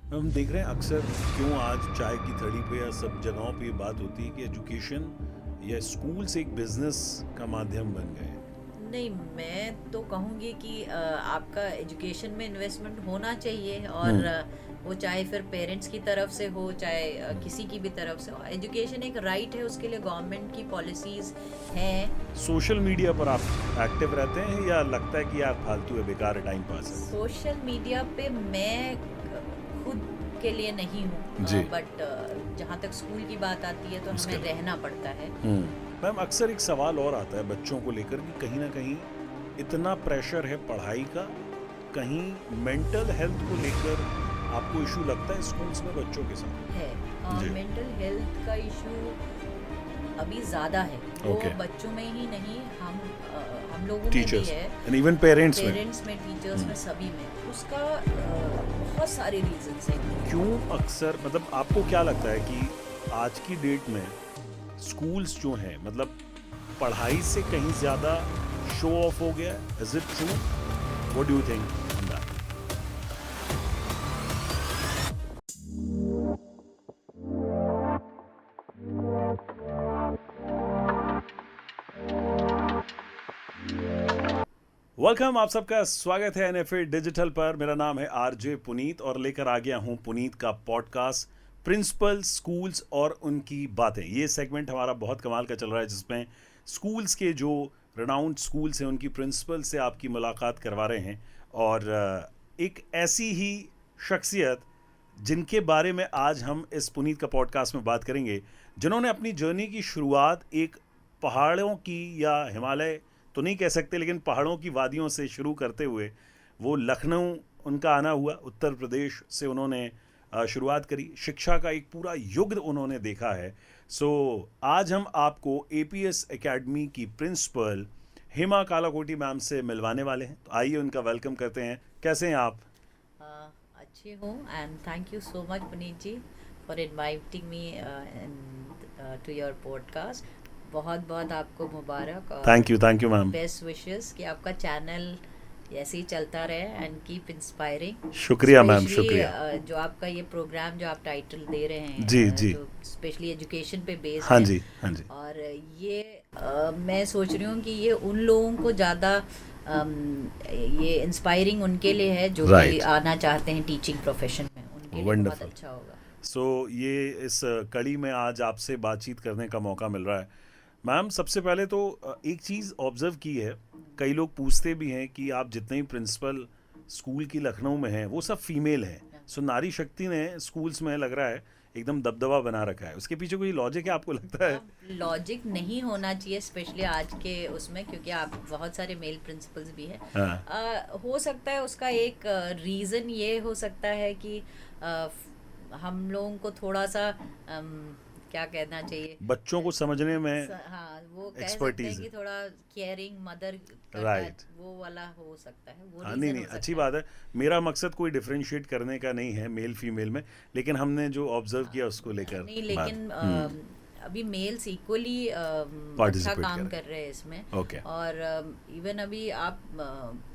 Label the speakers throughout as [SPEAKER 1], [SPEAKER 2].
[SPEAKER 1] हम देख रहे हैं अक्सर क्यों आज चाय की थड़ी पे या सब जगहों पे ये बात होती है कि एजुकेशन या स्कूल्स एक बिजनेस का माध्यम बन गए हैं।
[SPEAKER 2] नहीं, मैं तो कहूँगी कि आपका एजुकेशन में इन्वेस्टमेंट होना चाहिए और
[SPEAKER 1] हम्म।
[SPEAKER 2] वो चाहे फिर पेरेंट्स की तरफ से हो चाहे किसी की भी तरफ से हो। एजुकेशन एक राइट है, उसके लिए गवर्नमेंट की पॉलिसीज़ हैं।
[SPEAKER 1] सोशल मीडिया पर आप एक्टिव रहते हैं या लगता है कि यार फालतू है, बेकार है, टाइम पास है?
[SPEAKER 2] सोशल मीडिया पे मैं खुद के लिए नहीं हूँ,
[SPEAKER 1] जी।
[SPEAKER 2] बट जहाँ तक स्कूल की बात आती है तो
[SPEAKER 1] उसके
[SPEAKER 2] हमें
[SPEAKER 1] लिए
[SPEAKER 2] रहना पड़ता है।
[SPEAKER 1] मैम अक्सर एक सवाल और आता है बच्चों को लेकर कि कहीं ना कहीं इतना प्रेशर है पढ़ाई का, कहीं मेंटल हेल्थ को लेकर आपको इशू लगता है स्कूल्स में बच्चों के साथ?
[SPEAKER 2] है
[SPEAKER 1] जी।
[SPEAKER 2] मेंटल हेल्थ का इशू अभी ज़्यादा है। वो
[SPEAKER 1] ओके।
[SPEAKER 2] बच्चों में ही नहीं, हम लोगों में भी
[SPEAKER 1] टीचर्स
[SPEAKER 2] है।
[SPEAKER 1] एंड इवन पेरेंट्स में।
[SPEAKER 2] पेरेंट्स में, टीचर्स
[SPEAKER 1] हम्म।
[SPEAKER 2] में, सभी में उसका बहुत सारे रीजंस हैं।
[SPEAKER 1] क्यों अक्सर मतलब आपको क्या लगता है कि आज की डेट में स्कूल्स जो हैं मतलब पढ़ाई से कहीं ज़्यादा शो ऑफ हो गया? Is it true? What do you think on that? Welcome, आप सबका स्वागत है एनएफए डिजिटल पर। मेरा नाम है आरजे पुनीत और लेकर आ गया हूं पुनीत का पॉडकास्ट प्रिंसिपल स्कूल्स और उनकी बातें। ये सेगमेंट हमारा बहुत कमाल का चल रहा है जिसमें स्कूल्स के जो रनाउंड स्कूल्स हैं उनकी प्रिंसिपल से आपकी मुलाकात करवा रहे हैं। और एक ऐसी ही शख्सियत जिनके बारे में आज हम इस पुनीत का पॉडकास्ट में बात करेंगे, जिन्होंने अपनी जर्नी की शुरुआत एक पहाड़ों की या हिमालय तो नहीं कह सकते लेकिन पहाड़ों की वादियों से शुरू करते हुए वो लखनऊ उनका आना हुआ, उत्तर प्रदेश से उन्होंने शुरुआत करी। शिक्षा का एक पूरा युग उन्होंने देखा है। सो आज हम आपको एपीएस एकेडमी की प्रिंसिपल हेमा कालाकोटी मैम से मिलवाने वाले हैं। तो आइए उनका वेलकम करते हैं। कैसे हैं आप?
[SPEAKER 2] अच्छी हूँ, and thank you so much Puneet ji for inviting me to your podcast. बहुत बहुत आपको मुबारक और
[SPEAKER 1] thank you ma'am.
[SPEAKER 2] Best wishes कि आपका चैनल ऐसे ही चलता रहे एंड कीप इंस्पायरिंग।
[SPEAKER 1] शुक्रिया मैम,
[SPEAKER 2] स्पेशली
[SPEAKER 1] शुक्रिया।
[SPEAKER 2] जो आपका ये प्रोग्राम जो आप टाइटल दे रहे
[SPEAKER 1] जी
[SPEAKER 2] हैं,
[SPEAKER 1] जी।
[SPEAKER 2] जो स्पेशली एजुकेशन पे बेस्ड
[SPEAKER 1] हाँ
[SPEAKER 2] है।
[SPEAKER 1] जी, हाँ जी।
[SPEAKER 2] और ये मैं सोच रही हूँ कि ये उन लोगों को ज़्यादा ये इंस्पायरिंग उनके लिए है जो कि
[SPEAKER 1] राइट।
[SPEAKER 2] आना चाहते हैं टीचिंग प्रोफेशन में, उनके लिए बहुत
[SPEAKER 1] वंडरफुल।
[SPEAKER 2] अच्छा होगा।
[SPEAKER 1] सो ये इस कड़ी में आज आपसे बातचीत करने का मौका मिल रहा है। मैम सबसे पहले तो एक चीज़ ऑब्जर्व की है, कई लोग पूछते भी हैं कि आप जितने ही प्रिंसिपल स्कूल की लखनऊ में हैं वो सब फीमेल हैं। सो नारी शक्ति ने स्कूल्स में लग रहा है एकदम दबदबा बना रखा है। उसके पीछे कोई लॉजिक है आपको लगता है?
[SPEAKER 2] अब लॉजिक नहीं होना चाहिए, स्पेशली आज के उसमें, क्योंकि आप बहुत सारे मेल प्रिंसिपल्स भी हैं।
[SPEAKER 1] हाँ।
[SPEAKER 2] हो सकता है उसका एक रीज़न ये हो सकता है कि हम लोगों को थोड़ा सा क्या कहना चाहिए,
[SPEAKER 1] बच्चों को समझने में
[SPEAKER 2] हाँ वो कह सकते हैं
[SPEAKER 1] एक्सपर्टीज
[SPEAKER 2] कि
[SPEAKER 1] है।
[SPEAKER 2] थोड़ा केयरिंग मदर का
[SPEAKER 1] राइट।
[SPEAKER 2] वो वाला हो सकता है, वो
[SPEAKER 1] हाँ, नहीं
[SPEAKER 2] रीज़न
[SPEAKER 1] नहीं,
[SPEAKER 2] हो
[SPEAKER 1] अच्छी
[SPEAKER 2] सकता है।
[SPEAKER 1] बात है। मेरा मकसद कोई डिफरेंशिएट करने का नहीं है मेल फीमेल में, लेकिन हमने जो ऑब्जर्व किया उसको लेकर
[SPEAKER 2] नहीं,
[SPEAKER 1] बात।
[SPEAKER 2] लेकिन अभी मेल्स इक्वली अच्छा
[SPEAKER 1] पार्टिसिपेट
[SPEAKER 2] काम
[SPEAKER 1] करें।
[SPEAKER 2] कर रहे हैं इसमें।
[SPEAKER 1] ओके।
[SPEAKER 2] और इवन अभी आप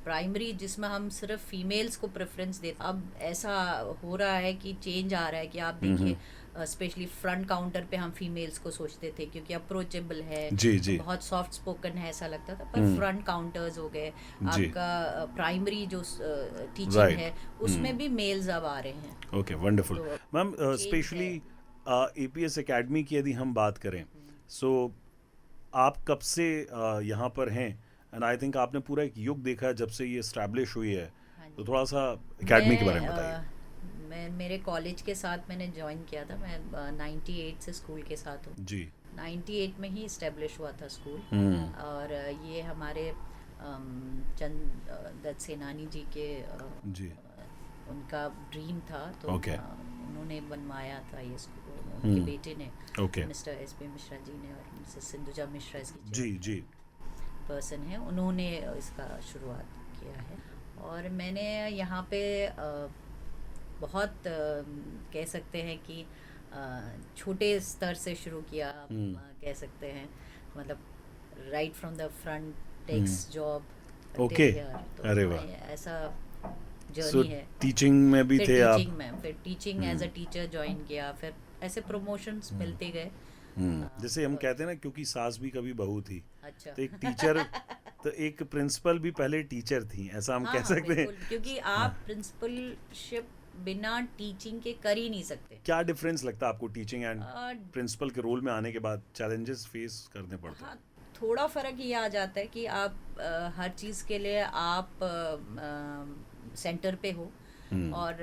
[SPEAKER 2] प्राइमरी जिसमें हम सिर्फ फीमेल्स को प्रेफरेंस देते, अब ऐसा हो रहा है कि चेंज आ रहा है कि आप देखिए, स्पेशली फ्रंट काउंटर पे हम फीमेल्स को सोचते थे क्योंकि अप्रोचेबल है,
[SPEAKER 1] जी जी।
[SPEAKER 2] बहुत सॉफ्ट स्पोकन है, ऐसा लगता था। पर फ्रंट काउंटर्स हो गए,
[SPEAKER 1] जी।
[SPEAKER 2] आपका प्राइमरी जो टीचिंग
[SPEAKER 1] राइट।
[SPEAKER 2] है उसमें भी मेल्स अब आ रहे हैं।
[SPEAKER 1] Okay, wonderful.
[SPEAKER 2] तो
[SPEAKER 1] मैम
[SPEAKER 2] चेंज है।
[SPEAKER 1] स्पेशली एपीएस एकेडमी की यदि हम बात करें, सो आप कब से यहाँ पर हैं? एंड आई थिंक आपने पूरा एक युग देखा है जब से ये इस्टेब्लिश हुई है।
[SPEAKER 2] हाँ
[SPEAKER 1] तो
[SPEAKER 2] जी।
[SPEAKER 1] थोड़ा सा एकेडमी के बारे में बताइए।
[SPEAKER 2] मैं मैं मेरे कॉलेज के साथ मैंने ज्वाइन किया था। मैं 98 से स्कूल के साथ हूँ।
[SPEAKER 1] जी।
[SPEAKER 2] 98 में ही इस्टेब्लिश हुआ था स्कूल।
[SPEAKER 1] हम्म।
[SPEAKER 2] और ये हमारे चंद दत्त सेनानी जी के
[SPEAKER 1] जी।
[SPEAKER 2] उनका ड्रीम था, तो
[SPEAKER 1] ओके।
[SPEAKER 2] उन्होंने बनवाया था ये स्कूल। उनके
[SPEAKER 1] हम्म।
[SPEAKER 2] बेटे ने,
[SPEAKER 1] okay.
[SPEAKER 2] Mister S P Mishra ji ने, और मिसेस सिंधुजा मिश्रा इसकी
[SPEAKER 1] जी जी।
[SPEAKER 2] पर्सन है, उन्होंने इसका शुरुआत किया है। और मैंने यहाँ पे बहुत कह सकते हैं कि छोटे स्तर से शुरू किया,
[SPEAKER 1] हम्म।
[SPEAKER 2] कह सकते हैं, मतलब right from the front
[SPEAKER 1] hmm.
[SPEAKER 2] Takes job
[SPEAKER 1] okay.
[SPEAKER 2] Till here. तो
[SPEAKER 1] अरे वाह।
[SPEAKER 2] मैं ऐसा जर्नी है।
[SPEAKER 1] टीचिंग में भी
[SPEAKER 2] फिर
[SPEAKER 1] थे आप?
[SPEAKER 2] टीचिंग में, फिर teaching as a teacher join किया, फिर ऐसे प्रमोशंस मिलते गए।
[SPEAKER 1] जैसे हम कहते हैं ना, क्योंकि सास भी कभी बहू थी,
[SPEAKER 2] अच्छा।
[SPEAKER 1] तो एक टीचर तो एक प्रिंसिपल भी पहले टीचर थी, ऐसा हम
[SPEAKER 2] हाँ
[SPEAKER 1] कह
[SPEAKER 2] हाँ
[SPEAKER 1] सकते हैं।
[SPEAKER 2] बिल्कुल, क्योंकि आप प्रिंसिपलशिप बिना टीचिंग के कर ही नहीं सकते।
[SPEAKER 1] क्या डिफरेंस लगता है आपको टीचिंग एंड
[SPEAKER 2] अ,
[SPEAKER 1] प्रिंसिपल के रोल में आने के बाद? चैलेंजेस फेस करने पड़ते
[SPEAKER 2] हाँ, थोड़ा फर्क ये आ जाता है कि आप हर चीज़ के लिए आप सेंटर पे हो, और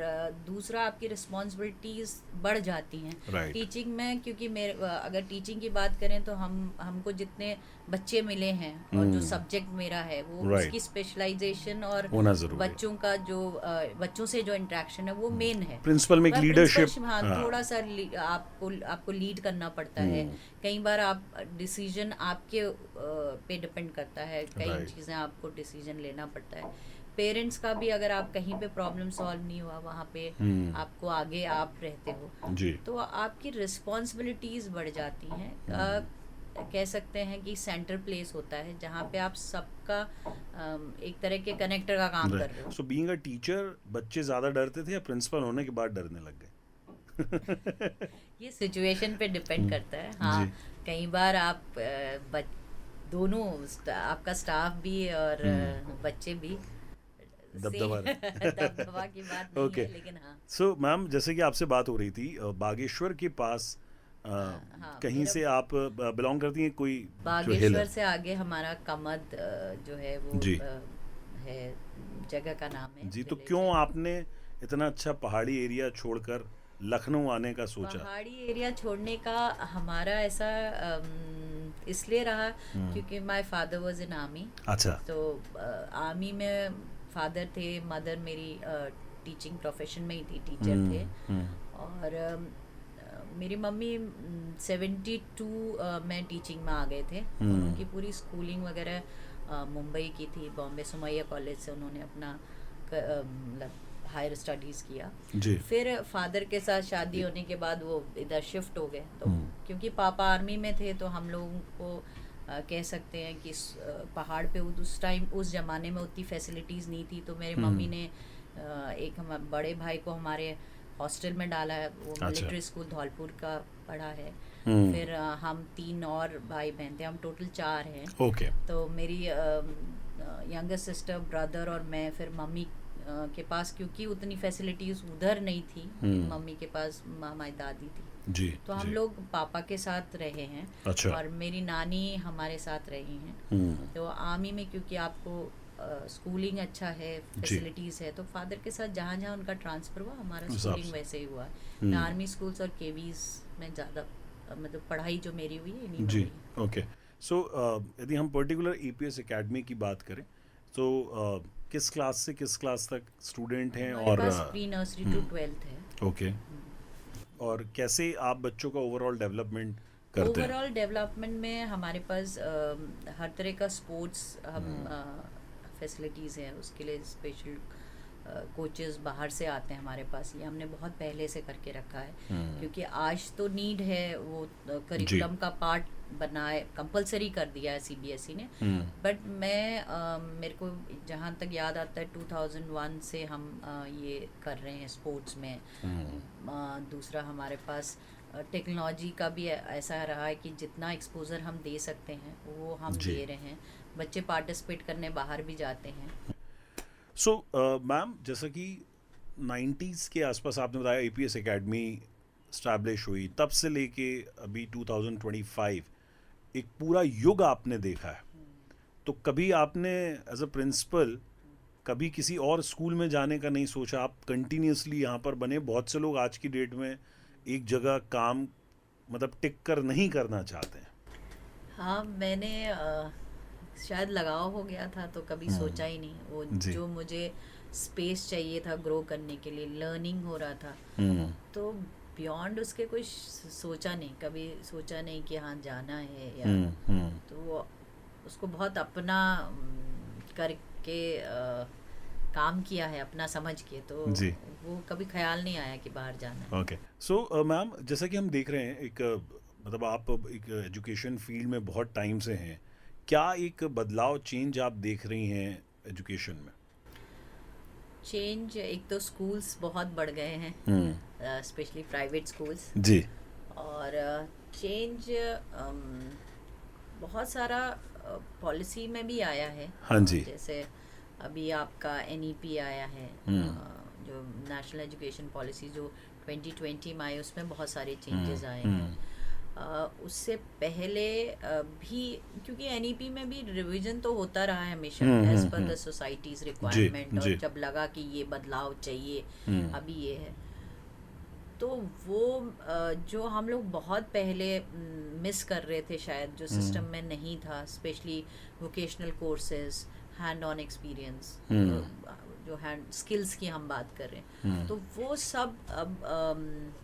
[SPEAKER 2] दूसरा आपकी रिस्पॉन्सिबिलिटीज़ बढ़ जाती हैं
[SPEAKER 1] राइट।
[SPEAKER 2] टीचिंग में। क्योंकि मेरे अगर टीचिंग की बात करें तो हमको जितने बच्चे मिले हैं और जो सब्जेक्ट मेरा है वो
[SPEAKER 1] Right.
[SPEAKER 2] उसकी स्पेशलाइजेशन और
[SPEAKER 1] होना जरूरी है।
[SPEAKER 2] बच्चों का जो बच्चों से जो इंटरेक्शन है वो मेन है।
[SPEAKER 1] प्रिंसिपल में एक
[SPEAKER 2] पर
[SPEAKER 1] लीडरशिप,
[SPEAKER 2] प्रिंसिपलशिप, हाँ, थोड़ा सा आपको लीड करना पड़ता है। कई बार आप डिसीजन आपके पे डिपेंड करता है, कई
[SPEAKER 1] Right.
[SPEAKER 2] चीज़ें आपको डिसीजन लेना पड़ता है। पेरेंट्स का भी, अगर आप कहीं पे प्रॉब्लम सॉल्व नहीं हुआ वहाँ पे आपको आगे आप रहते हो
[SPEAKER 1] जी।
[SPEAKER 2] तो आपकी रिस्पॉन्सिबिलिटीज़ बढ़ जाती हैं। कह सकते हैं कि सेंटर प्लेस होता है जहाँ पे आप सबका एक तरह के कनेक्टर का काम कर रहे हो।
[SPEAKER 1] सो बीइंग अ टीचर, बच्चे ज्यादा डरते थे या प्रिंसिपल होने के बाद डरने लग गए?
[SPEAKER 2] ये सिचुएशन पे डिपेंड करता है। हाँ,
[SPEAKER 1] जी।
[SPEAKER 2] कई बार आप दोनों आपका स्टाफ भी और बच्चे भी
[SPEAKER 1] दबदबा
[SPEAKER 2] दबदबा की बात नहीं
[SPEAKER 1] ओके।
[SPEAKER 2] है, लेकिन हाँ।
[SPEAKER 1] सो मैम, जैसे कि आपसे बात हो रही थी, बागेश्वर के पास
[SPEAKER 2] हाँ,
[SPEAKER 1] कहीं
[SPEAKER 2] मेरा
[SPEAKER 1] से आप बिलोंग करती हैं, कोई जो हिल
[SPEAKER 2] बागेश्वर
[SPEAKER 1] है?
[SPEAKER 2] से आगे हमारा कमद जो है वो
[SPEAKER 1] जी।
[SPEAKER 2] है, जगह का नाम है,
[SPEAKER 1] जी, तो
[SPEAKER 2] village
[SPEAKER 1] क्यों
[SPEAKER 2] है।
[SPEAKER 1] आपने इतना अच्छा पहाड़ी एरिया छोड़कर लखनऊ आने का सोचा?
[SPEAKER 2] पहाड़ी एरिया छोड़ने का हमारा ऐसा इसलिए रहा क्योंकि my father was in army.
[SPEAKER 1] अच्छा।
[SPEAKER 2] तो आर्मी में फादर थे, मदर मेरी टीचिंग प्रोफेशन में ही थी, टीचर थे। और मेरी मम्मी 72 में टीचिंग में आ गए थे, और उनकी पूरी स्कूलिंग वगैरह मुंबई की थी। बॉम्बे सुमैया कॉलेज से उन्होंने अपना मतलब हायर स्टडीज़ किया।
[SPEAKER 1] जी।
[SPEAKER 2] फिर फादर के साथ शादी होने के बाद वो इधर शिफ्ट हो गए। तो क्योंकि पापा आर्मी में थे तो हम लोगों को कह सकते हैं कि पहाड़ पे उस टाइम, उस ज़माने में उतनी फैसिलिटीज़ नहीं थी। तो मेरी मम्मी ने एक हम बड़े भाई को हमारे हॉस्टल में डाला है, वो मिलिट्री स्कूल धौलपुर का पढ़ा है। फिर हम 3 और भाई बहन थे, हम टोटल 4 हैं।
[SPEAKER 1] ओके।
[SPEAKER 2] तो मेरी यंगर सिस्टर, ब्रदर और मैं फिर मम्मी के पास, क्योंकि उतनी फैसिलिटीज़ उधर नहीं थी, मम्मी के पास हमारी दादी थी।
[SPEAKER 1] जी।
[SPEAKER 2] तो हम
[SPEAKER 1] जी।
[SPEAKER 2] लोग पापा के साथ रहे हैं।
[SPEAKER 1] अच्छा।
[SPEAKER 2] और मेरी नानी हमारे साथ रही हैं। तो आर्मी में क्योंकि आपको स्कूलिंग अच्छा है, फैसिलिटीज़ है, तो फादर के साथ जहाँ जहाँ उनका ट्रांसफ़र हुआ, हमारा स्कूलिंग वैसे ही हुआ। मैं आर्मी स्कूल्स और केवीज़ में ज़्यादा मतलब पढ़ाई जो मेरी हुई है इन्हीं में
[SPEAKER 1] जी।
[SPEAKER 2] हुई।
[SPEAKER 1] ओके। सो यदि हम पर्टिकुलर ईपीएस एकेडमी की बात करें तो किस क्लास से किस क्लास तक स्टूडेंट हैं?
[SPEAKER 2] हमारे
[SPEAKER 1] और
[SPEAKER 2] पास प्री नर्सरी टू 12th है।
[SPEAKER 1] ओके। और कैसे आप बच्चों का ओवरऑल डेवलपमेंट करते हैं?
[SPEAKER 2] ओवरऑल डेवलपमेंट में हमारे पास हर तरह का स्पोर्ट्स हम फैसिलिटीज़ हैं। उसके लिए स्पेशल कोचेस बाहर से आते हैं हमारे पास। ये हमने बहुत पहले से करके रखा है, क्योंकि आज तो नीड है, वो करिकुलम का पार्ट बनाए, कंपलसरी कर दिया है सीबीएसई ने। बट मेरे को जहाँ तक याद आता है 2001 से हम ये कर रहे हैं स्पोर्ट्स में। दूसरा हमारे पास टेक्नोलॉजी का भी ऐसा रहा है कि जितना एक्सपोजर हम दे सकते हैं वो हम दे रहे हैं। बच्चे पार्टिसिपेट करने बाहर भी जाते हैं।
[SPEAKER 1] सो मैम, जैसा कि 90s के आसपास आपने बताया ईपीएस एकेडमी स्टैब्लिश हुई, तब से लेके अभी 2025 एक पूरा युग आपने देखा है। तो कभी आपने एज अ प्रिंसिपल कभी किसी और स्कूल में जाने का नहीं सोचा? आप कंटिन्यूसली यहाँ पर बने। बहुत से लोग आज की डेट में एक जगह काम मतलब टिक कर नहीं करना चाहते हैं।
[SPEAKER 2] हाँ, मैंने शायद लगाव हो गया था तो कभी सोचा ही नहीं। वो जो मुझे स्पेस चाहिए था ग्रो करने के लिए, लर्निंग हो रहा था, तो बियॉन्ड उसके कुछ सोचा नहीं। कभी सोचा नहीं कि हाँ जाना है या तो वो उसको बहुत अपना करके काम किया है, अपना समझ के। तो वो कभी ख्याल नहीं आया कि बाहर जाना है।
[SPEAKER 1] ओके। सो मैम, जैसा कि हम देख रहे हैं, एक मतलब आप एक एजुकेशन फील्ड में बहुत टाइम से हैं, क्या एक बदलाव, चेंज आप देख रही हैं एजुकेशन में?
[SPEAKER 2] चेंज, एक तो स्कूल्स बहुत बढ़ गए हैं, स्पेशली प्राइवेट स्कूल्स।
[SPEAKER 1] जी।
[SPEAKER 2] और चेंज बहुत सारा पॉलिसी में भी आया है।
[SPEAKER 1] हाँ जी।
[SPEAKER 2] जैसे अभी आपका NEP आया है, जो नेशनल एजुकेशन पॉलिसी जो 2020 में आई, उसमें बहुत सारे चेंजेस आए हैं। उससे पहले भी, क्योंकि NEP में भी रिवीजन तो होता रहा है हमेशा as per the societies requirement, और जब लगा कि ये बदलाव चाहिए, अभी ये है, तो वो जो हम लोग बहुत पहले मिस कर रहे थे शायद, जो सिस्टम में नहीं था, specially vocational courses, hand on experience, जो हैंड स्किल्स की हम बात कर रहे हैं, तो वो सब अब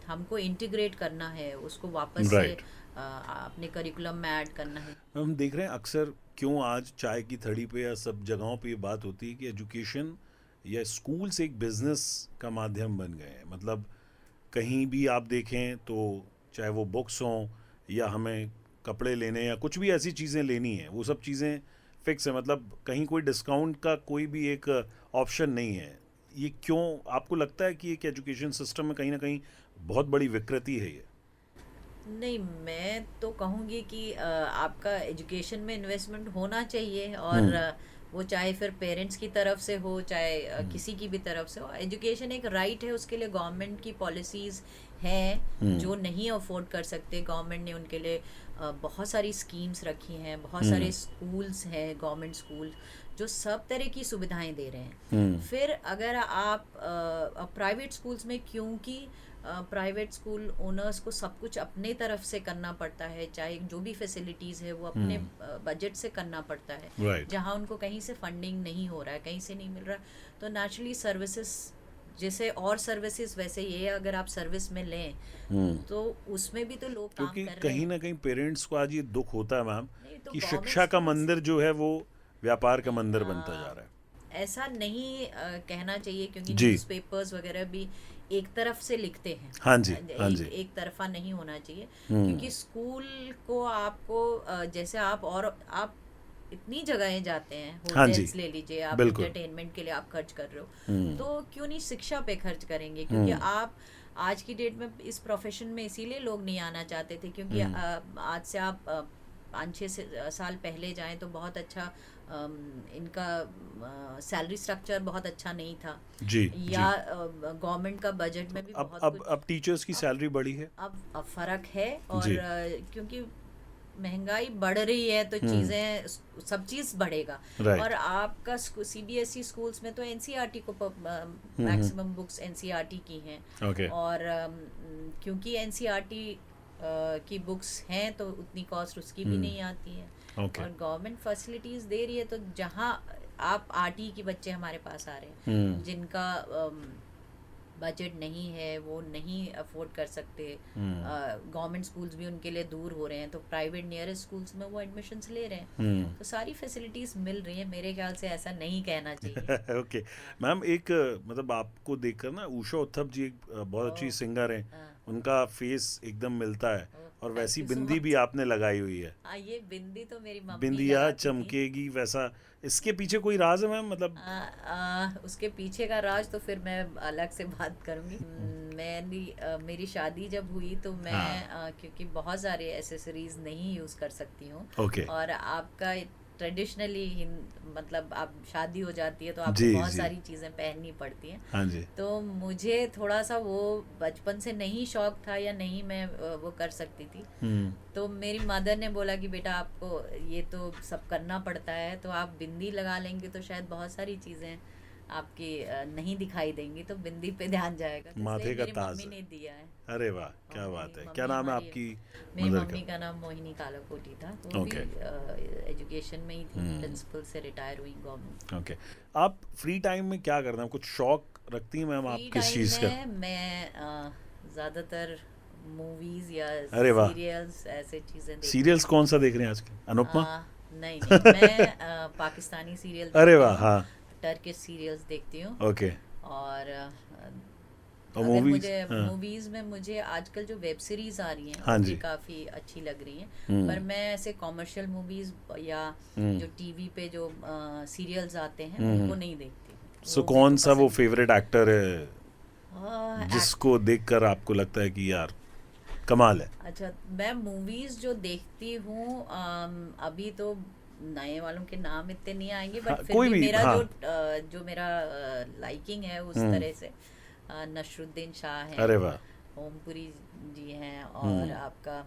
[SPEAKER 2] हमको इंटीग्रेट करना है, उसको वापस से अपने करिकुलम में ऐड करना है।
[SPEAKER 1] हम देख रहे हैं अक्सर क्यों आज चाय की थड़ी पे या सब जगहों पे ये बात होती है कि एजुकेशन या स्कूल्स एक बिजनेस का माध्यम बन गए हैं। मतलब कहीं भी आप देखें तो चाहे वो बुक्स हों या हमें कपड़े लेने या कुछ भी ऐसी चीज़ें लेनी है, वो सब चीज़ें फिक्स है। मतलब कहीं कोई डिस्काउंट का कोई भी एक ऑप्शन नहीं है। ये क्यों आपको लगता है कि एक एजुकेशन सिस्टम में कहीं ना कहीं बहुत बड़ी विकृति है ये?
[SPEAKER 2] नहीं, मैं तो कहूँगी कि आपका एजुकेशन में इन्वेस्टमेंट होना चाहिए, और वो चाहे फिर पेरेंट्स की तरफ से हो, चाहे किसी की भी तरफ से हो। एजुकेशन एक राइट है, उसके लिए गवर्नमेंट की पॉलिसीज़ हैं। जो नहीं अफोर्ड कर सकते, गवर्नमेंट ने उनके लिए बहुत सारी स्कीम्स रखी हैं, बहुत सारे स्कूल्स हैं, गवर्नमेंट स्कूल, जो सब तरह की सुविधाएं दे रहे हैं। फिर अगर आप प्राइवेट स्कूल्स में, क्योंकि प्राइवेट स्कूल ओनर्स को सब कुछ अपने तरफ से करना पड़ता है, चाहे जो भी फैसिलिटीज़ है वो अपने बजट से करना पड़ता है, जहाँ उनको कहीं से फंडिंग नहीं हो रहा है, कहीं से नहीं मिल रहा, तो नेचुरली सर्विसेज, जैसे और सर्विसेज वैसे ये अगर आप सर्विस में लें तो उसमें भी तो लोग काम कर रहे हैं।
[SPEAKER 1] कहीं ना कहीं पेरेंट्स को आज ये दुख होता है मैम
[SPEAKER 2] तो
[SPEAKER 1] कि शिक्षा का मंदिर जो है वो व्यापार का मंदिर बनता जा रहा है।
[SPEAKER 2] ऐसा नहीं कहना चाहिए, क्योंकि न्यूज़पेपर्स वगैरह भी एक तरफ से लिखते हैं।
[SPEAKER 1] हाँ जी, हाँ जी।
[SPEAKER 2] एक तरफा नहीं होना चाहिए, क्योंकि स्कूल को आपको जैसे आप इतनी जगहें जाते हैं, होटल्स ले लीजिए, आप एंटरटेनमेंट के लिए आप खर्च कर रहे हो, तो क्यों नहीं शिक्षा पे खर्च करेंगे? क्योंकि आप आज की डेट में इस प्रोफेशन में इसीलिए लोग नहीं आना चाहते थे, क्योंकि आज से आप 5-6 साल पहले जाएं तो बहुत अच्छा इनका सैलरी स्ट्रक्चर बहुत अच्छा नहीं था
[SPEAKER 1] जी,
[SPEAKER 2] या गवर्नमेंट का बजट में भी बहुत
[SPEAKER 1] अब टीचर्स की सैलरी बढ़ी है,
[SPEAKER 2] अब फर्क है, और क्योंकि महंगाई बढ़ रही है तो चीजें, सब चीज बढ़ेगा। और आपका CBSE स्कूल्स में तो NCERT को मैक्सिमम बुक्स NCERT की हैं, और क्योंकि NCERT की बुक्स हैं तो उतनी कॉस्ट उसकी भी नहीं आती है, और गवर्नमेंट फैसिलिटीज दे रही है। तो जहाँ आप RT के बच्चे हमारे पास आ रहे हैं, जिनका बजट नहीं है, वो नहीं अफोर्ड कर सकते, गवर्नमेंट स्कूल्स भी उनके लिए दूर हो रहे हैं, तो प्राइवेट नियरेस्ट स्कूल्स में वो एडमिशन्स ले रहे हैं, तो सारी फैसिलिटीज मिल रही है। मेरे ख्याल से ऐसा नहीं कहना चाहिए।
[SPEAKER 1] ओके मैम, एक मतलब आपको देखकर ना, उषा उत्थप जी एक बहुत अच्छी सिंगर हैं, उनका फेस एकदम मिलता है, और वैसी बिंदी भी आपने लगाई हुई है।
[SPEAKER 2] ये बिंदी तो मेरी मम्मी
[SPEAKER 1] बिंदिया चमकेगी वैसा, इसके पीछे कोई राज है मैम? मतलब
[SPEAKER 2] उसके पीछे का राज तो फिर मैं अलग से बात करूंगी। मेरी शादी जब हुई तो मैं क्योंकि बहुत सारे एसेसरीज नहीं यूज कर सकती हूँ, और आपका ट्रेडिशनली मतलब आप शादी हो जाती है तो आपको बहुत सारी चीजें पहननी पड़ती हैं।
[SPEAKER 1] हाँ जी।
[SPEAKER 2] तो मुझे थोड़ा सा वो बचपन से नहीं शौक था, या नहीं मैं वो कर सकती थी, तो मेरी मदर ने बोला कि बेटा आपको ये तो सब करना पड़ता है, तो आप बिंदी लगा लेंगे तो शायद बहुत सारी चीजें आपकी नहीं दिखाई देंगी, तो बिंदी पे ध्यान जाएगा, तो
[SPEAKER 1] माथे का ताज
[SPEAKER 2] मम्मी ने दिया है।
[SPEAKER 1] अरे वाह, क्या बात है। क्या नाम है आपकी?
[SPEAKER 2] मेरी मम्मी का नाम मोहिनी कालाकोटी था, तो भी एजुकेशन में ही थी, प्रिंसिपल से रिटायर हुई गवर्नमेंट।
[SPEAKER 1] ओके, आप फ्री टाइम में क्या करते हैं? कुछ शौक रखती हैं मैम आप किस चीज़ का?
[SPEAKER 2] मैं ज़्यादातर मूवीज या सीरियल्स, ऐसे चीजें।
[SPEAKER 1] सीरियल्स कौन सा देख रहे हैं आजकल? अनुपमा?
[SPEAKER 2] नहीं, मैं पाकिस्तानी सीरियल,
[SPEAKER 1] अरे वाह, हाँ,
[SPEAKER 2] टर्किश सीरियल्स देखती हूँ।
[SPEAKER 1] ओके।
[SPEAKER 2] और मूवीज में मुझे आजकल जो वेब सीरीज आ रही हैं मुझे काफी अच्छी लग रही हैं, पर मैं ऐसे कॉमर्शियल मूवीज या जो टीवी पे जो सीरियल्स आते हैं उनको नहीं देखती।
[SPEAKER 1] सो
[SPEAKER 2] वो भी
[SPEAKER 1] कौन
[SPEAKER 2] तो
[SPEAKER 1] सा वो
[SPEAKER 2] पसंद
[SPEAKER 1] फेवरेट एक्टर है
[SPEAKER 2] एक्ट
[SPEAKER 1] जिसको देखकर आपको लगता है कि यार कमाल है?
[SPEAKER 2] अच्छा, मैं मूवीज जो देखती हूँ अभी तो नए वालों के नाम इतने नहीं आएंगे,
[SPEAKER 1] हाँ,
[SPEAKER 2] बट फिर
[SPEAKER 1] कोई
[SPEAKER 2] भी
[SPEAKER 1] भी,
[SPEAKER 2] मेरा
[SPEAKER 1] हाँ।
[SPEAKER 2] जो मेरा लाइकिंग है उस
[SPEAKER 1] हम्म।
[SPEAKER 2] तरह से नसरुद्दीन शाह हैं,
[SPEAKER 1] अरे वाह।
[SPEAKER 2] ओमपुरी जी हैं, और
[SPEAKER 1] हम्म।
[SPEAKER 2] आपका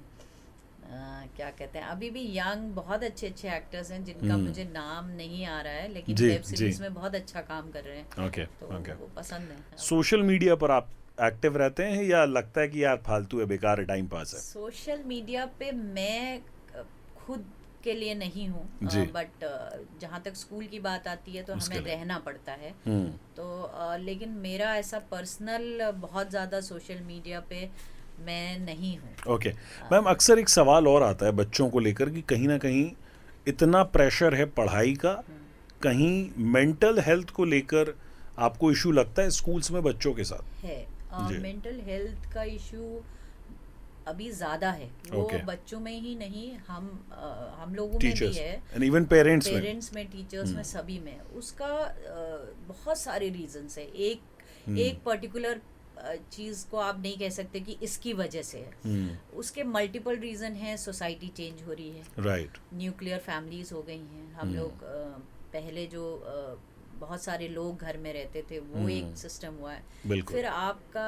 [SPEAKER 2] क्या कहते हैं, अभी भी यंग बहुत अच्छे अच्छे एक्टर्स हैं जिनका
[SPEAKER 1] हम्म।
[SPEAKER 2] मुझे नाम नहीं आ रहा है, लेकिन
[SPEAKER 1] जी
[SPEAKER 2] वेब
[SPEAKER 1] जी।
[SPEAKER 2] सीरीज में बहुत अच्छा काम कर रहे हैं,
[SPEAKER 1] ओके
[SPEAKER 2] तो
[SPEAKER 1] ओके।
[SPEAKER 2] वो पसंद है।
[SPEAKER 1] सोशल मीडिया पर आप एक्टिव रहते हैं या लगता है कि यार फालतू है, बेकार है, टाइम पास है?
[SPEAKER 2] सोशल मीडिया पे मैं खुद के लिए नहीं हूँ,
[SPEAKER 1] जी।
[SPEAKER 2] बट जहाँ तक स्कूल की बात आती है तो
[SPEAKER 1] उसके
[SPEAKER 2] हमें
[SPEAKER 1] लिए।
[SPEAKER 2] रहना पड़ता है,
[SPEAKER 1] हम्म।
[SPEAKER 2] तो लेकिन मेरा ऐसा पर्सनल बहुत ज़्यादा सोशल मीडिया पे मैं नहीं हूँ।
[SPEAKER 1] ओके। मैम, अक्सर एक सवाल और आता है बच्चों को लेकर कि कहीं ना कहीं इतना प्रेशर है पढ़ाई का, कहीं मेंटल हेल्थ को लेकर आपको इशू लगता है स्कूल्स में बच्चों के साथ?
[SPEAKER 2] है
[SPEAKER 1] जी।
[SPEAKER 2] मेंटल हेल्थ का इशू अभी ज़्यादा है, वो
[SPEAKER 1] ओके।
[SPEAKER 2] बच्चों में ही नहीं, हम लोगों में भी
[SPEAKER 1] टीचर्स
[SPEAKER 2] है,
[SPEAKER 1] एंड इवन पेरेंट्स में।
[SPEAKER 2] पेरेंट्स में, टीचर्स में, सभी में उसका बहुत सारे रीजंस है। एक एक पर्टिकुलर चीज़ को आप नहीं कह सकते कि इसकी वजह से है, उसके मल्टीपल रीज़न हैं। सोसाइटी चेंज हो रही है,
[SPEAKER 1] राइट।
[SPEAKER 2] न्यूक्लियर फैमिलीज हो गई हैं, हम लोग पहले जो बहुत सारे लोग घर में रहते थे वो एक सिस्टम हुआ है।
[SPEAKER 1] बिल्कुल।
[SPEAKER 2] फिर आपका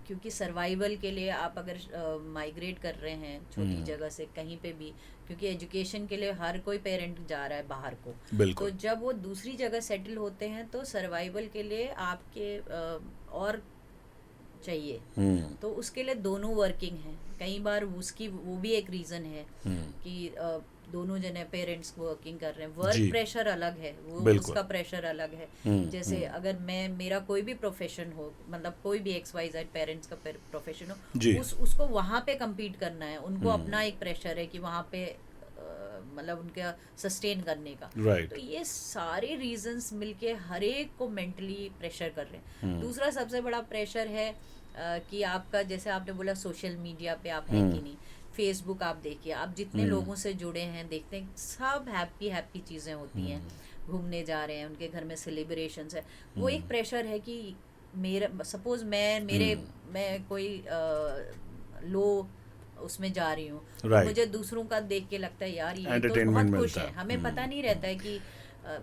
[SPEAKER 2] क्योंकि सर्वाइवल के लिए आप अगर माइग्रेट कर रहे हैं छोटी जगह से कहीं पे भी, क्योंकि एजुकेशन के लिए हर कोई पेरेंट जा रहा है बाहर को,
[SPEAKER 1] बिल्कुल।
[SPEAKER 2] तो जब वो दूसरी जगह सेटल होते हैं तो सर्वाइवल के लिए आपके और चाहिए, तो उसके लिए दोनों वर्किंग हैं। कई बार उसकी वो भी एक रीज़न है कि दोनों जने पेरेंट्स वर्किंग कर रहे हैं,
[SPEAKER 1] जी।
[SPEAKER 2] वर्क प्रेशर अलग है, वो
[SPEAKER 1] बिल्कुल।
[SPEAKER 2] उसका प्रेशर अलग है। जैसे अगर मेरा कोई भी प्रोफेशन हो, मतलब कोई भी XYZ पेरेंट्स का प्रोफेशन
[SPEAKER 1] जी।
[SPEAKER 2] हो, उसको वहाँ पे compete करना है, उनको अपना एक प्रेशर है कि वहाँ पे मतलब उनका सस्टेन करने का,
[SPEAKER 1] राइट।
[SPEAKER 2] तो ये सारे रीजंस मिलके हर एक को मेंटली प्रेशर कर रहे हैं। दूसरा सबसे बड़ा प्रेशर है कि आपका, जैसे आपने बोला सोशल मीडिया पे आप हैं कि नहीं, फेसबुक आप देखिए, आप जितने लोगों से जुड़े हैं देखते हैं सब हैप्पी हैप्पी चीज़ें होती हैं, घूमने जा रहे हैं, उनके घर में सेलिब्रेशंस है, वो एक प्रेशर है कि मेरा सपोज मैं कोई लो उसमें जा रही हूँ, तो
[SPEAKER 1] Right.
[SPEAKER 2] मुझे दूसरों का देख के लगता है यार ये तो
[SPEAKER 1] Entertainment
[SPEAKER 2] बहुत खुश
[SPEAKER 1] मिलता
[SPEAKER 2] है,
[SPEAKER 1] है।
[SPEAKER 2] हमें पता नहीं रहता है कि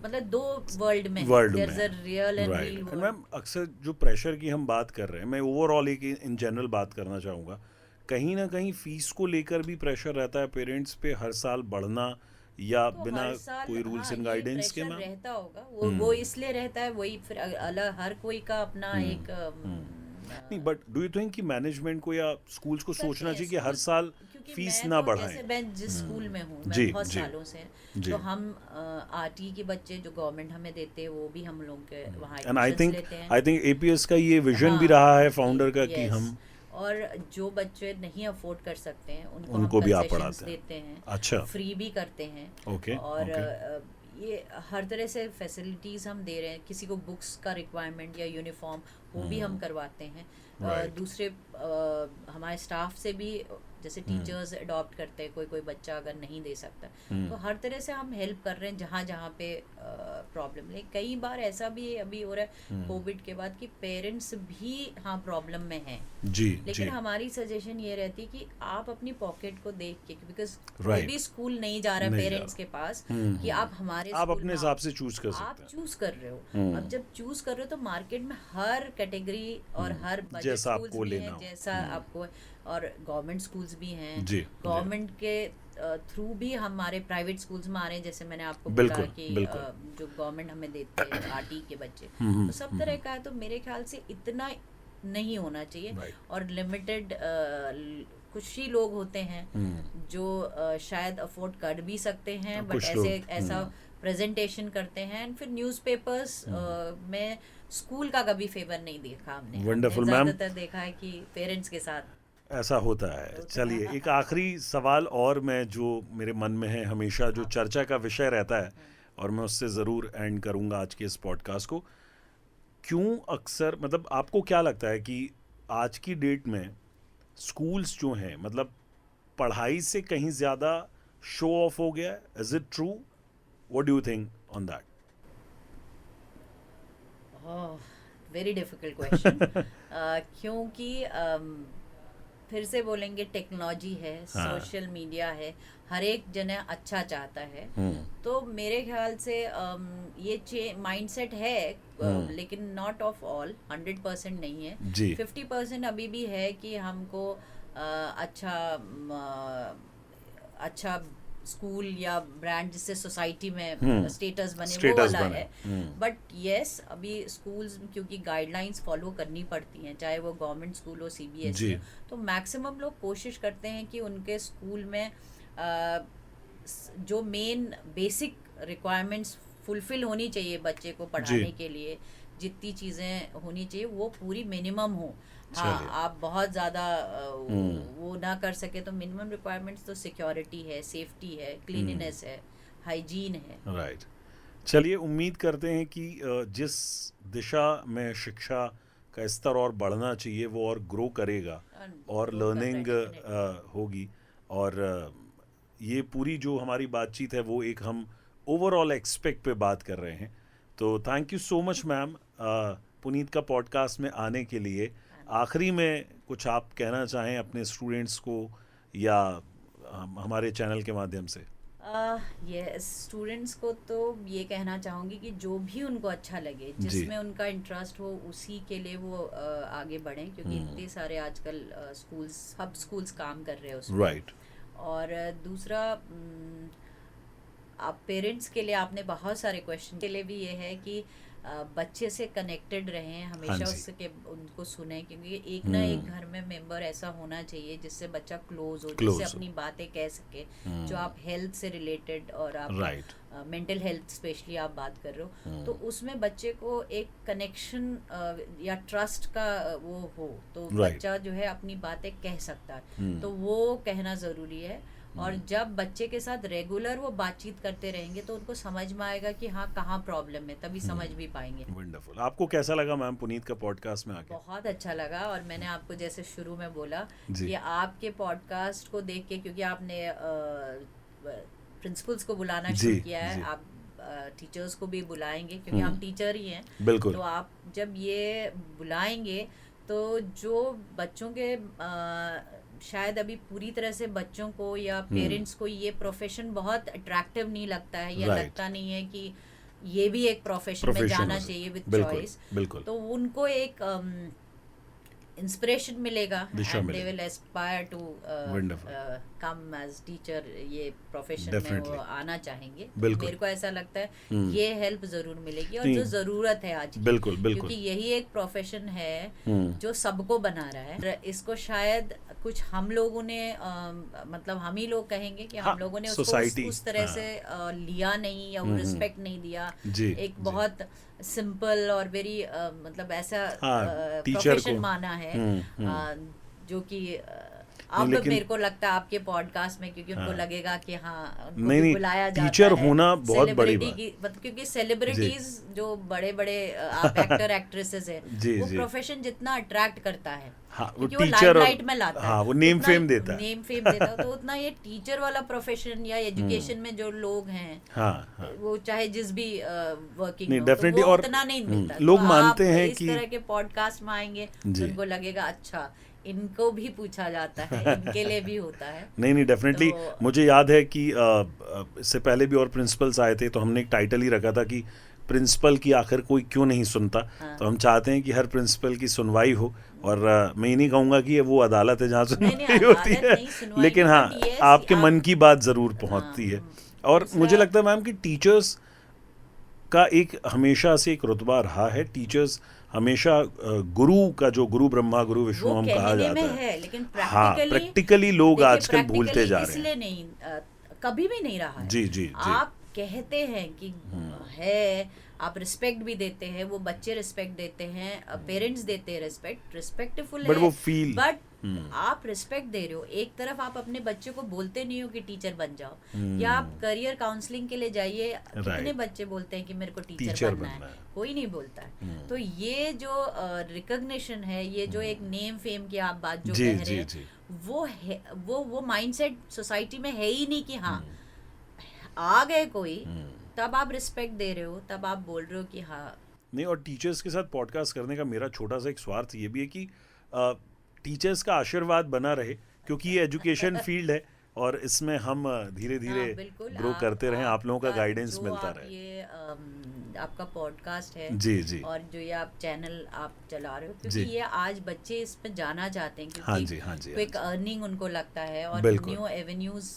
[SPEAKER 2] मतलब दो वर्ल्ड में
[SPEAKER 1] वर्ल्ड
[SPEAKER 2] देयर इज अ
[SPEAKER 1] में।
[SPEAKER 2] Real and
[SPEAKER 1] right.
[SPEAKER 2] Reel
[SPEAKER 1] and
[SPEAKER 2] world.
[SPEAKER 1] Ma'am, अक्सर जो प्रेशर की हम बात कर रहे हैं, मैं ओवरऑल एक इन जनरल बात करना चाहूँगा, कहीं ना कहीं फीस को लेकर भी प्रेशर रहता है पेरेंट्स पे, हर साल बढ़ना या
[SPEAKER 2] तो
[SPEAKER 1] बिना
[SPEAKER 2] हर साल
[SPEAKER 1] कोई रूल्स एंड
[SPEAKER 2] ये
[SPEAKER 1] गाइडेंस के?
[SPEAKER 2] प्रेशर
[SPEAKER 1] मैम,
[SPEAKER 2] रहता होगा, वो इसलिए रहता है, वही फिर अलग हर कोई का अपना एक
[SPEAKER 1] नहीं, बट डू यू थिंक कि मैनेजमेंट को या स्कूल्स को
[SPEAKER 2] करते
[SPEAKER 1] सोचना
[SPEAKER 2] हैं
[SPEAKER 1] चाहिए कि हर
[SPEAKER 2] स्कूल,
[SPEAKER 1] साल
[SPEAKER 2] क्योंकि
[SPEAKER 1] फीस
[SPEAKER 2] मैं
[SPEAKER 1] ना
[SPEAKER 2] तो
[SPEAKER 1] बढ़ाएं?
[SPEAKER 2] जैसे मैं जिस स्कूल में हूँ,
[SPEAKER 1] जी
[SPEAKER 2] मैं बहुत
[SPEAKER 1] जी
[SPEAKER 2] सालों से,
[SPEAKER 1] जी।
[SPEAKER 2] तो हम RT के बच्चे जो गवर्नमेंट हमें देते हैं वो भी हम लोग के वहाँ
[SPEAKER 1] एंड आई
[SPEAKER 2] एडमिशंस
[SPEAKER 1] थिंक
[SPEAKER 2] लेते हैं।
[SPEAKER 1] APS का ये विजन भी
[SPEAKER 2] हाँ,
[SPEAKER 1] रहा है फाउंडर का कि
[SPEAKER 2] यस,
[SPEAKER 1] हम
[SPEAKER 2] और जो बच्चे नहीं अफोर्ड कर सकते हैं उनको
[SPEAKER 1] उनको
[SPEAKER 2] हम
[SPEAKER 1] भी आप
[SPEAKER 2] कंसेशंस
[SPEAKER 1] पढ़ाते हैं?
[SPEAKER 2] देते हैं,
[SPEAKER 1] अच्छा।
[SPEAKER 2] फ्री भी करते हैं,
[SPEAKER 1] ओके
[SPEAKER 2] और
[SPEAKER 1] ओके।
[SPEAKER 2] ये हर तरह से फैसिलिटीज़ हम दे रहे हैं। किसी को बुक्स का रिक्वायरमेंट या यूनिफॉर्म वो भी हम करवाते हैं।
[SPEAKER 1] Right.
[SPEAKER 2] दूसरे हमारे स्टाफ से भी, जैसे टीचर्स अडॉप्ट करते हैं, कोई कोई बच्चा अगर नहीं दे सकता, तो हर तरह से हम हेल्प कर रहे हैं जहाँ जहाँ पे प्रॉब्लम। लेकिन कई बार ऐसा भी अभी हो रहा है कोविड के बाद कि पेरेंट्स भी हाँ प्रॉब्लम में हैं,
[SPEAKER 1] जी
[SPEAKER 2] लेकिन
[SPEAKER 1] जी।
[SPEAKER 2] हमारी सजेशन ये रहती है कि आप अपनी पॉकेट को देख के, बिकॉज कोई
[SPEAKER 1] Right.
[SPEAKER 2] भी स्कूल नहीं जा रहा है
[SPEAKER 1] नहीं जा
[SPEAKER 2] पेरेंट्स
[SPEAKER 1] रहा।
[SPEAKER 2] के पास कि आप हमारे
[SPEAKER 1] आप
[SPEAKER 2] स्कूल
[SPEAKER 1] अपने
[SPEAKER 2] में
[SPEAKER 1] हिसाब
[SPEAKER 2] आओ।
[SPEAKER 1] से चूज कर
[SPEAKER 2] आप
[SPEAKER 1] सकते हैं।
[SPEAKER 2] चूज कर रहे हो, अब जब चूज कर रहे हो तो मार्केट में हर कैटेगरी और हर बजट
[SPEAKER 1] जैसा
[SPEAKER 2] स्कूल्स
[SPEAKER 1] आपको
[SPEAKER 2] भी
[SPEAKER 1] लेना
[SPEAKER 2] हैं,
[SPEAKER 1] हो।
[SPEAKER 2] जैसा आपको, और गवर्नमेंट स्कूल्स भी हैं,
[SPEAKER 1] जी,
[SPEAKER 2] गवर्नमेंट के थ्रू भी हमारे प्राइवेट स्कूल्स में आ रहे हैं, जैसे मैंने आपको
[SPEAKER 1] बिल्कुल,
[SPEAKER 2] बोला कि
[SPEAKER 1] बिल्कुल।
[SPEAKER 2] जो गवर्नमेंट हमें देते हैं RT के बच्चे, तो सब तरह का है। तो मेरे ख्याल से इतना नहीं होना चाहिए,
[SPEAKER 1] Right.
[SPEAKER 2] और लिमिटेड कुछ ही लोग होते हैं जो शायद अफोर्ड कर भी सकते हैं, बट
[SPEAKER 1] कुछ
[SPEAKER 2] ऐसे
[SPEAKER 1] लोग,
[SPEAKER 2] ऐसा प्रेजेंटेशन करते हैं। एंड फिर न्यूज़पेपर्स में स्कूल का कभी फेवर नहीं देखा हमने।
[SPEAKER 1] Wonderful,
[SPEAKER 2] हमने
[SPEAKER 1] ma'am.
[SPEAKER 2] ज्यादातर देखा है कि पेरेंट्स के साथ
[SPEAKER 1] ऐसा होता है। चलिए, एक आखिरी सवाल और मैं जो मेरे मन में है, हमेशा जो चर्चा का विषय रहता है, और मैं उससे ज़रूर एंड करूँगा आज के इस पॉडकास्ट को। क्यों अक्सर, मतलब आपको क्या लगता है कि आज की डेट में स्कूल्स जो हैं, मतलब पढ़ाई से कहीं ज़्यादा शो ऑफ हो गया है? Is it true? What do you think on that?
[SPEAKER 2] Very difficult question क्योंकि फिर से बोलेंगे टेक्नोलॉजी है,
[SPEAKER 1] हाँ।
[SPEAKER 2] सोशल मीडिया है, हर एक जन अच्छा चाहता है।
[SPEAKER 1] हम्म,
[SPEAKER 2] तो मेरे ख्याल से ये माइंडसेट है, लेकिन नॉट ऑफ ऑल 100% नहीं है।
[SPEAKER 1] जी
[SPEAKER 2] 50% अभी भी है कि हमको अच्छा अच्छा स्कूल या ब्रांड जिससे सोसाइटी में स्टेटस बने वो
[SPEAKER 1] स्टेटस
[SPEAKER 2] वाला
[SPEAKER 1] बने।
[SPEAKER 2] है। बट यस अभी स्कूल्स क्योंकि गाइडलाइंस फॉलो करनी पड़ती हैं, चाहे वो गवर्नमेंट स्कूल हो सीबीएसई
[SPEAKER 1] जी
[SPEAKER 2] हो, तो मैक्सिमम लोग कोशिश करते हैं कि उनके स्कूल में जो मेन बेसिक रिक्वायरमेंट्स फुलफिल होनी चाहिए बच्चे को पढ़ाने के लिए, जितनी चीज़ें होनी चाहिए वो पूरी मिनिमम हो। हाँ,
[SPEAKER 1] चलिए।
[SPEAKER 2] आप बहुत ज़्यादा वो ना कर सके तो मिनिमम रिक्वायरमेंट्स तो सिक्योरिटी है, सेफ्टी है, क्लीनिनेस है, हाइजीन है।
[SPEAKER 1] राइट। चलिए, उम्मीद करते हैं कि जिस दिशा में शिक्षा का स्तर और बढ़ना चाहिए वो और ग्रो करेगा और
[SPEAKER 2] grow कर रहा है
[SPEAKER 1] लर्निंग
[SPEAKER 2] definitely।
[SPEAKER 1] होगी। और ये पूरी जो हमारी बातचीत है वो एक हम ओवरऑल एक्सपेक्ट पे बात कर रहे हैं। तो thank you so much ma'am Puneet का पॉडकास्ट में आने के लिए। आखिरी में कुछ आप कहना चाहें अपने स्टूडेंट्स को या हमारे चैनल के माध्यम से?
[SPEAKER 2] ये स्टूडेंट्स को तो ये कहना चाहूँगी कि जो भी उनको अच्छा लगे, जिसमें उनका इंटरेस्ट हो, उसी के लिए वो आगे बढ़ें, क्योंकि इतने सारे आजकल स्कूल्स, सब स्कूल्स काम कर रहे हैं उसमें।
[SPEAKER 1] राइट।
[SPEAKER 2] और दूसरा आप पेरेंट्स के लिए आपने बहुत सारे क्वेश्चन के लिए भी ये है कि बच्चे से कनेक्टेड रहें, हमेशा
[SPEAKER 1] हाँ जी।
[SPEAKER 2] उसके उनको सुने, क्योंकि एक ना एक घर में मेंबर ऐसा होना चाहिए जिससे बच्चा क्लोज हो,
[SPEAKER 1] Close
[SPEAKER 2] जिससे
[SPEAKER 1] हो।
[SPEAKER 2] अपनी बातें कह सके, जो आप हेल्थ से रिलेटेड और आप
[SPEAKER 1] राइट।
[SPEAKER 2] मेंटल हेल्थ स्पेशली आप बात कर रहे हो, तो उसमें बच्चे को एक कनेक्शन या ट्रस्ट का वो हो, तो
[SPEAKER 1] Right.
[SPEAKER 2] बच्चा जो है अपनी बातें कह सकता है। तो वो कहना ज़रूरी है। और जब बच्चे के साथ रेगुलर वो बातचीत करते रहेंगे तो उनको समझ में आएगा कि हाँ कहाँ प्रॉब्लम है, तभी समझ भी पाएंगे।
[SPEAKER 1] वंडरफुल। आपको कैसा लगा मैम पुनीत का पॉडकास्ट में आके?
[SPEAKER 2] बहुत अच्छा लगा। और मैंने आपको जैसे शुरू में बोला
[SPEAKER 1] जी।
[SPEAKER 2] कि आपके पॉडकास्ट को देख के, क्योंकि आपने प्रिंसिपल्स को बुलाना
[SPEAKER 1] जी,
[SPEAKER 2] शुरू किया है,
[SPEAKER 1] जी।
[SPEAKER 2] आप टीचर्स को भी बुलाएंगे क्योंकि हम टीचर ही हैं।
[SPEAKER 1] बिल्कुल।
[SPEAKER 2] तो आप जब ये बुलाएंगे तो जो बच्चों के शायद अभी पूरी तरह से बच्चों को या पेरेंट्स को ये प्रोफेशन बहुत अट्रैक्टिव नहीं लगता है, या
[SPEAKER 1] Right.
[SPEAKER 2] लगता नहीं है कि ये भी एक प्रोफेशन में
[SPEAKER 1] Profession
[SPEAKER 2] जाना
[SPEAKER 1] हो सकता-
[SPEAKER 2] चाहिए विद
[SPEAKER 1] बिल्कुल,
[SPEAKER 2] चॉइस।
[SPEAKER 1] बिल्कुल।
[SPEAKER 2] तो उनको एक इंस्पिरेशन मिलेगा
[SPEAKER 1] दिशा
[SPEAKER 2] एंड दे
[SPEAKER 1] मिलेगी।
[SPEAKER 2] Will aspire to
[SPEAKER 1] Wonderful.
[SPEAKER 2] Come as teacher, ये प्रोफेशन में
[SPEAKER 1] Definitely.
[SPEAKER 2] वो आना चाहेंगे।
[SPEAKER 1] बिल्कुल।
[SPEAKER 2] मेरे को ऐसा लगता है ये हेल्प जरूर मिलेगी, और
[SPEAKER 1] नहीं।
[SPEAKER 2] जो जरूरत है आज की,
[SPEAKER 1] बिल्कुल, बिल्कुल।
[SPEAKER 2] क्योंकि यही एक प्रोफेशन है जो सबको बना रहा है। इसको शायद कुछ हम लोगों ने मतलब हम ही लोग कहेंगे कि
[SPEAKER 1] हाँ,
[SPEAKER 2] हम लोगों ने उसको
[SPEAKER 1] society,
[SPEAKER 2] उस तरह
[SPEAKER 1] हाँ।
[SPEAKER 2] से लिया नहीं, या वो रिस्पेक्ट नहीं दिया।
[SPEAKER 1] जी,
[SPEAKER 2] एक
[SPEAKER 1] जी।
[SPEAKER 2] बहुत सिंपल और वेरी मतलब ऐसा
[SPEAKER 1] हाँ, teacher
[SPEAKER 2] प्रोफेशन
[SPEAKER 1] को।
[SPEAKER 2] माना है, जो कि अब
[SPEAKER 1] लेकिन-
[SPEAKER 2] मेरे को लगता है आपके पॉडकास्ट में, क्योंकि उनको
[SPEAKER 1] हाँ।
[SPEAKER 2] लगेगा कि हाँ उनको
[SPEAKER 1] नहीं,
[SPEAKER 2] भी
[SPEAKER 1] नहीं,
[SPEAKER 2] बुलाया जाता
[SPEAKER 1] teacher
[SPEAKER 2] है,
[SPEAKER 1] होना बहुत बड़ी
[SPEAKER 2] celebrity
[SPEAKER 1] बात।
[SPEAKER 2] की, मतलब क्योंकि सेलिब्रिटीज जो बड़े बड़े आप एक्टर एक्ट्रेसेस हैं,
[SPEAKER 1] जी,
[SPEAKER 2] वो
[SPEAKER 1] जी।
[SPEAKER 2] प्रोफेशन जितना अट्रैक्ट करता है,
[SPEAKER 1] हाँ, वो
[SPEAKER 2] क्योंकि वो
[SPEAKER 1] teacher और-
[SPEAKER 2] लाइमलाइट में लाता है,
[SPEAKER 1] हाँ, वो name fame देता है।
[SPEAKER 2] नेम फेम देता है। तो उतना ये टीचर वाला प्रोफेशन या एजुकेशन में जो लोग हैं,
[SPEAKER 1] हाँ, हाँ।
[SPEAKER 2] वो चाहे जिस भी वर्किंग
[SPEAKER 1] नहीं,
[SPEAKER 2] में हो, तो
[SPEAKER 1] definitely,
[SPEAKER 2] वो
[SPEAKER 1] और
[SPEAKER 2] उतना नहीं मिलता।
[SPEAKER 1] लोग
[SPEAKER 2] तो
[SPEAKER 1] मानते
[SPEAKER 2] आप
[SPEAKER 1] हैं
[SPEAKER 2] इस
[SPEAKER 1] कि-
[SPEAKER 2] तरह के पॉडकास्ट में आएंगे
[SPEAKER 1] जी।
[SPEAKER 2] तो उनको लगेगा अच्छा इनको भी पूछा जाता है, इनके लिए भी होता है।
[SPEAKER 1] नहीं, नहीं, डेफिनेटली।
[SPEAKER 2] तो-
[SPEAKER 1] मुझे याद है कि इससे पहले भी और प्रिंसिपल्स आए थे, तो हमने एक टाइटल ही रखा था कि प्रिंसिपल की आखिर कोई क्यों नहीं सुनता।
[SPEAKER 2] हाँ।
[SPEAKER 1] तो हम चाहते हैं कि हर प्रिंसिपल की सुनवाई हो। और मैं ये नहीं कहूँगा कि ये वो अदालत है जहाँ
[SPEAKER 2] नहीं,
[SPEAKER 1] सुनवाई होती
[SPEAKER 2] अदालत
[SPEAKER 1] है,
[SPEAKER 2] नहीं, सुनवाई
[SPEAKER 1] लेकिन
[SPEAKER 2] नहीं,
[SPEAKER 1] हाँ,
[SPEAKER 2] but yes,
[SPEAKER 1] आपके
[SPEAKER 2] आप-
[SPEAKER 1] मन की बात ज़रूर पहुँचती है। और
[SPEAKER 2] दूसरा-
[SPEAKER 1] मुझे लगता है मैम कि टीचर्स का एक हमेशा से एक रुतबा रहा है। टीचर्स हमेशा गुरु का, जो गुरु ब्रह्मा गुरु विष्णु
[SPEAKER 2] वो
[SPEAKER 1] हम कहा
[SPEAKER 2] कहने
[SPEAKER 1] जाता
[SPEAKER 2] में
[SPEAKER 1] है,
[SPEAKER 2] है, लेकिन
[SPEAKER 1] हाँ,
[SPEAKER 2] प्रैक्टिकली
[SPEAKER 1] प्रैक्टिकली लोग आजकल भूलते जा रहे
[SPEAKER 2] इसलिए
[SPEAKER 1] हैं।
[SPEAKER 2] नहीं कभी भी नहीं रहा है।
[SPEAKER 1] जी, जी, जी।
[SPEAKER 2] आप कहते हैं कि है, आप रिस्पेक्ट भी देते हैं, वो बच्चे रिस्पेक्ट देते हैं, पेरेंट्स देते हैं रिस्पेक्ट, रिस्पेक्टफुल है,
[SPEAKER 1] But वो feel-
[SPEAKER 2] बट आप रिस्पेक्ट दे रहे हो। एक तरफ आप अपने बच्चे को बोलते नहीं हो कि टीचर बन जाओ, या आप करियर काउंसलिंग के लिए जाइए, कितने बच्चे बोलते हैं कि मेरे को टीचर
[SPEAKER 1] टीचर
[SPEAKER 2] बनना
[SPEAKER 1] बनना
[SPEAKER 2] है,
[SPEAKER 1] है।
[SPEAKER 2] कोई नहीं बोलता है। तो ये जो रिकॉग्निशन है, ये जो एक नेम फेम की आप बात जो
[SPEAKER 1] जी,
[SPEAKER 2] कह रहे
[SPEAKER 1] जी,
[SPEAKER 2] हैं,
[SPEAKER 1] जी।
[SPEAKER 2] वो है, वो माइंडसेट सोसाइटी में है ही नहीं कि हाँ आ गए कोई, तब आप रिस्पेक्ट दे रहे हो, तब आप बोल रहे हो कि हाँ
[SPEAKER 1] नहीं, और टीचर्स के साथ पॉडकास्ट करने का मेरा छोटा सा एक स्वार्थ ये भी है कि टीचर्स का आशीर्वाद बना रहे, क्योंकि ये एजुकेशन फील्ड है और इसमें हम धीरे धीरे
[SPEAKER 2] हाँ बिल्कुल,
[SPEAKER 1] ग्रो करते रहें, आप लोगों का
[SPEAKER 2] आपका
[SPEAKER 1] गाइडेंस
[SPEAKER 2] जो
[SPEAKER 1] मिलता
[SPEAKER 2] आप
[SPEAKER 1] रहे।
[SPEAKER 2] ये आपका पॉडकास्ट है
[SPEAKER 1] जी जी
[SPEAKER 2] और जो ये आप चैनल आप चला रहे हो, क्योंकि
[SPEAKER 1] जी।
[SPEAKER 2] ये आज बच्चे इस पे जाना चाहते हैं,
[SPEAKER 1] हाँ
[SPEAKER 2] क्योंकि
[SPEAKER 1] जी हाँ जी हाँ
[SPEAKER 2] क्विक
[SPEAKER 1] जी,
[SPEAKER 2] अर्निंग उनको लगता है और
[SPEAKER 1] बिल्कुल।
[SPEAKER 2] न्यू एवेन्यूज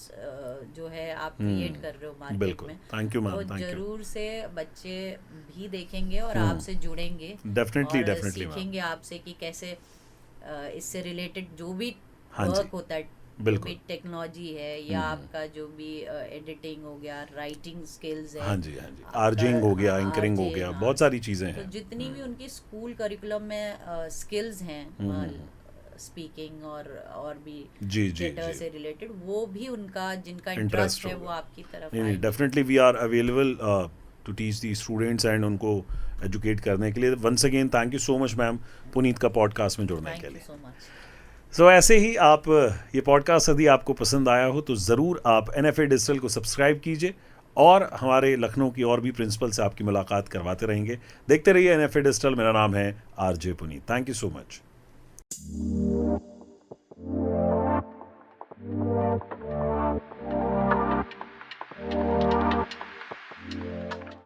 [SPEAKER 2] जो है आप क्रिएट कर रहे हो मार्केट
[SPEAKER 1] बिल्कुल,
[SPEAKER 2] में,
[SPEAKER 1] थैंक यू
[SPEAKER 2] तो
[SPEAKER 1] मैम, थैंक यू।
[SPEAKER 2] जरूर से बच्चे भी देखेंगे और आपसे जुड़ेंगे
[SPEAKER 1] डेफिनेटली
[SPEAKER 2] और
[SPEAKER 1] डेफिनेटली मैम,
[SPEAKER 2] सीखेंगे आपसे कि कैसे इससे रिलेटेड जो भी
[SPEAKER 1] हाँ जी,
[SPEAKER 2] वर्क होता है, जो
[SPEAKER 1] बिल्कुल।
[SPEAKER 2] भी टेक्नोलॉजी है या आपका जो भी एडिटिंग हो गया, राइटिंग स्किल्स है,
[SPEAKER 1] हाँ जी हाँ जी,
[SPEAKER 2] आपका
[SPEAKER 1] आर्जिंग हो गया,
[SPEAKER 2] हाँ
[SPEAKER 1] एंकरिंग हो
[SPEAKER 2] आरजे,
[SPEAKER 1] गया,
[SPEAKER 2] हाँ,
[SPEAKER 1] बहुत सारी चीज़ें
[SPEAKER 2] तो
[SPEAKER 1] हैं।
[SPEAKER 2] जितनी भी उनकी स्कूल करिकुलम में स्किल्स हैं, स्पीकिंग और भी
[SPEAKER 1] जी जी
[SPEAKER 2] थिएटर
[SPEAKER 1] जी,
[SPEAKER 2] से रिलेटेड, वो भी उनका जिनका
[SPEAKER 1] इंटरेस्ट
[SPEAKER 2] इंटरेस्ट है
[SPEAKER 1] होगा।
[SPEAKER 2] वो आपकी तरफ
[SPEAKER 1] नहीं नहीं,
[SPEAKER 2] आएंगे।
[SPEAKER 1] Definitely we are available to teach the students and उनको एजुकेट करने के लिए। Once again thank you so much ma'am, Puneet का पॉडकास्ट में जुड़ने
[SPEAKER 2] थैंक
[SPEAKER 1] के
[SPEAKER 2] यू
[SPEAKER 1] लिए।
[SPEAKER 2] So much.
[SPEAKER 1] सो ऐसे ही आप ये पॉडकास्ट यदि आपको पसंद आया हो तो ज़रूर आप NFA डिजिटल को सब्सक्राइब कीजिए और हमारे लखनऊ की और भी प्रिंसिपल से आपकी मुलाकात करवाते रहेंगे। देखते रहिए NFA डिजिटल। मेरा नाम है RJ Puneet. Thank you so much.